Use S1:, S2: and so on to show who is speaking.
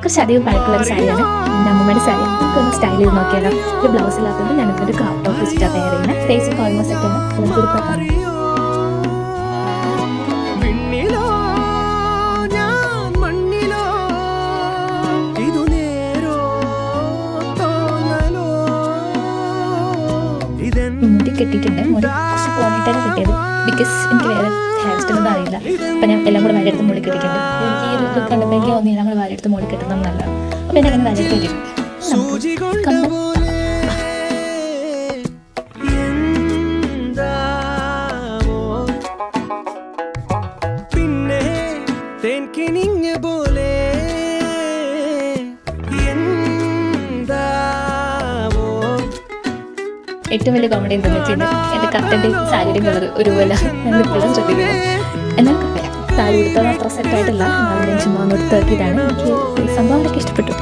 S1: കുറച്ചധികം പഴക്കമുള്ളൊരു സാരിയാണ്. എൻ്റെ അമ്മമ്മയുടെ സാരി. നമുക്ക് ഒന്ന് സ്റ്റൈൽ ചെയ്ത് നോക്കിയാലോ. ഒരു ബ്ലൗസ് ഇല്ലാത്തതുകൊണ്ട് ഞാനിപ്പോൾ ഒരു ക്രോപ്പ് ടോപ്പ് വെച്ചിട്ടാണ് വെയർ ചെയ്യുന്നത്. ഫേസ് ഓൾമോസ്റ്റ് ഒക്കെയാണ് കൊടുക്കാം. മുടി കെട്ടിയിട്ടുണ്ട്. മുടി കുറച്ച് പോണിയിട്ടാണ് കിട്ടിയത്. ബിക്കോസ് എനിക്ക് വേറെ ഹെയർ സ്റ്റൈലൊന്നും അറിയില്ല. അപ്പം ഞാൻ എല്ലാം കൂടെ വാരിയെടുത്ത് മുടി കെട്ടിയിട്ടുണ്ട്. എനിക്ക് ഈ ഒരു ലുക്ക് കണ്ടപ്പോൾ എനിക്ക് തോന്നി എല്ലാം കൂടെ വാരിയെടുത്ത് മുടി കെട്ടുന്നത് നല്ലതാണ്. അപ്പം എന്നെ അങ്ങനെ വാരിയെടുത്ത് കെട്ടിയിട്ടുണ്ട്. ഏറ്റവും വലിയ കോമഡി എന്താണെന്ന് വെച്ചാൽ എൻ്റെ കത്തൻ്റെയും സാരിയുടെയും കളർ ഒരുപോലെ ഞാനിപ്പോഴും ശ്രദ്ധിക്കുന്നത്. എന്നാൽ കുഴപ്പമില്ല, സാരി കൊടുത്താൽ അത്ര സെറ്റായിട്ടില്ല. എന്നാലും ഞാൻ ചുമ്മാ ഒന്ന് എടുത്ത് നോക്കിയതാണ്. എനിക്ക് സംഭവങ്ങളൊക്കെ ഇഷ്ടപ്പെട്ടു.